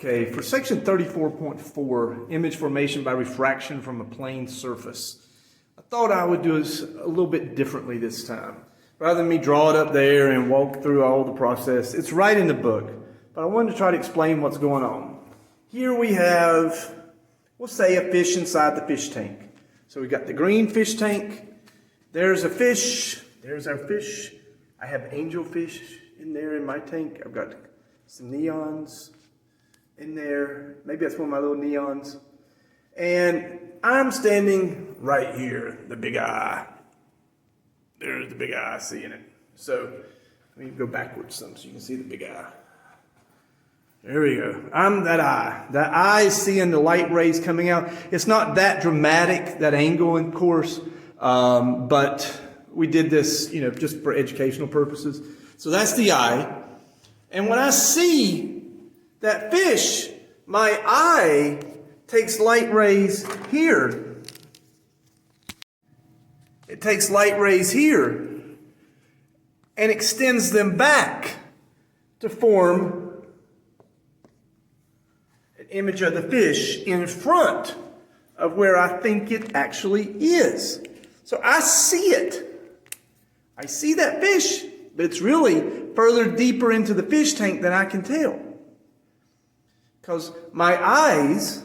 Okay, for section 34.4, image formation by refraction from a plane surface, I thought I would do this a little bit differently this time. Rather than me draw it up there and walk through all the process, it's right in the book, but I wanted to try to explain what's going on. Here we have, we'll say, a fish inside the fish tank. So we've got the green fish tank, there's a fish, there's our fish. I have angelfish in there in my tank. I've got some neons in there. Maybe that's one of my little neons. And I'm standing right here, the big eye. There's the big eye, seeing it. So let me go backwards some so you can see the big eye. There we go. I'm that eye. That eye is seeing the light rays coming out. It's not that dramatic, that angle, of course, but we did this, just for educational purposes. So that's the eye. And when I see that fish, my eye takes light rays here. It takes light rays here and extends them back to form an image of the fish in front of where I think it actually is. So I see it. I see that fish, but it's really further deeper into the fish tank than I can tell. Because my eyes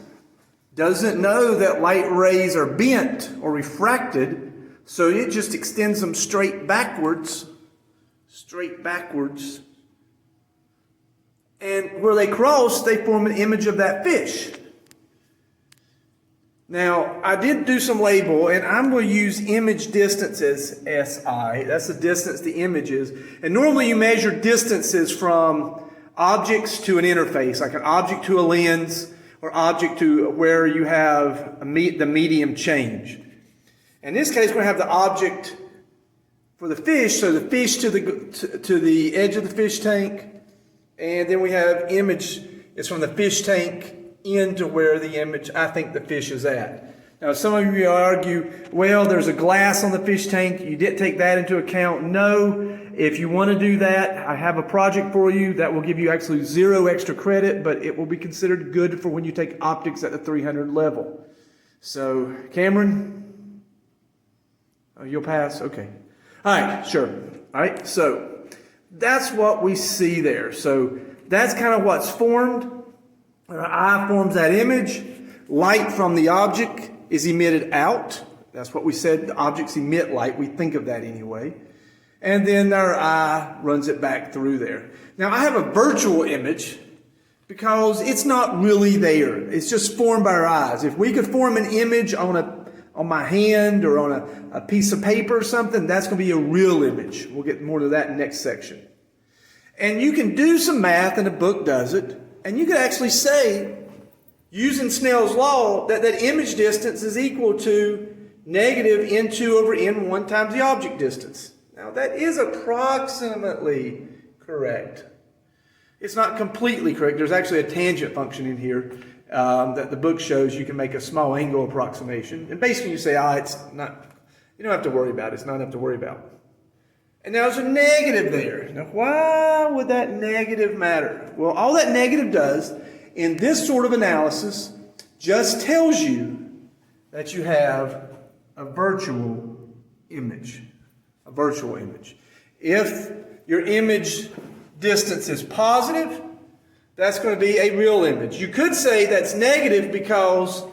doesn't know that light rays are bent or refracted, so it just extends them straight backwards. And where they cross, they form an image of that fish. Now, I did do some label, and I'm going to use image distance as SI. That's the distance the image is. And normally you measure distances from objects to an interface, like an object to a lens, or object to where you have the medium change. In this case, we're going to have the object for the fish, so the fish to the edge of the fish tank, and then we have image is from the fish tank into where the image, I think the fish is at. Now, some of you argue, well, there's a glass on the fish tank. You didn't take that into account. No, if you want to do that, I have a project for you that will give you actually 0 extra credit, but it will be considered good for when you take optics at the 300 level. So, Cameron, you'll pass? Okay. All right, sure. All right, so that's what we see there. So that's kind of what's formed. Our eye forms that image. Light from the object is emitted out. That's what we said. The objects emit light. We think of that anyway. And then our eye runs it back through there. Now, I have a virtual image because it's not really there. It's just formed by our eyes. If we could form an image on my hand or on a piece of paper or something, that's going to be a real image. We'll get more to that in the next section. And you can do some math, and the book does it. And you could actually say, using Snell's law, that image distance is equal to negative n2 over n1 times the object distance. Now, that is approximately correct. It's not completely correct. There's actually a tangent function in here that the book shows you can make a small angle approximation. And basically you say, it's not, you don't have to worry about it. It's not enough to worry about. And now there's a negative there. Now, why would that negative matter? Well, all that negative does in this sort of analysis just tells you that you have a virtual image. A virtual image. If your image distance is positive, that's going to be a real image. You could say that's negative because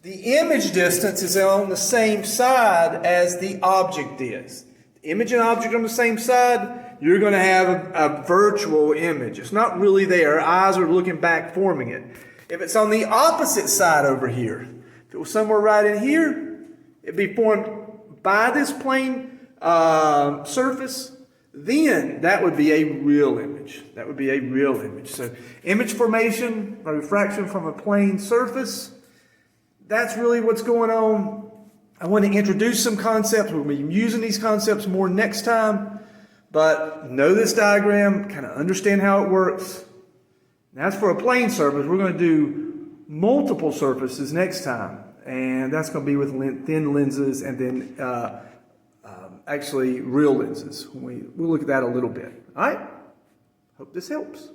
the image distance is on the same side as the object is. Image and object on the same side, you're going to have a virtual image. It's not really there. Our eyes are looking back, forming it. If it's on the opposite side over here, if it was somewhere right in here, it'd be formed by this plane surface, then that would be a real image. That would be a real image. So image formation by refraction from a plane surface, that's really what's going on. I want to introduce some concepts. We'll be using these concepts more next time. But know this diagram, kind of understand how it works. Now, that's for a plane surface. We're going to do multiple surfaces next time. And that's going to be with thin lenses and then actually real lenses. We'll look at that a little bit. All right? Hope this helps.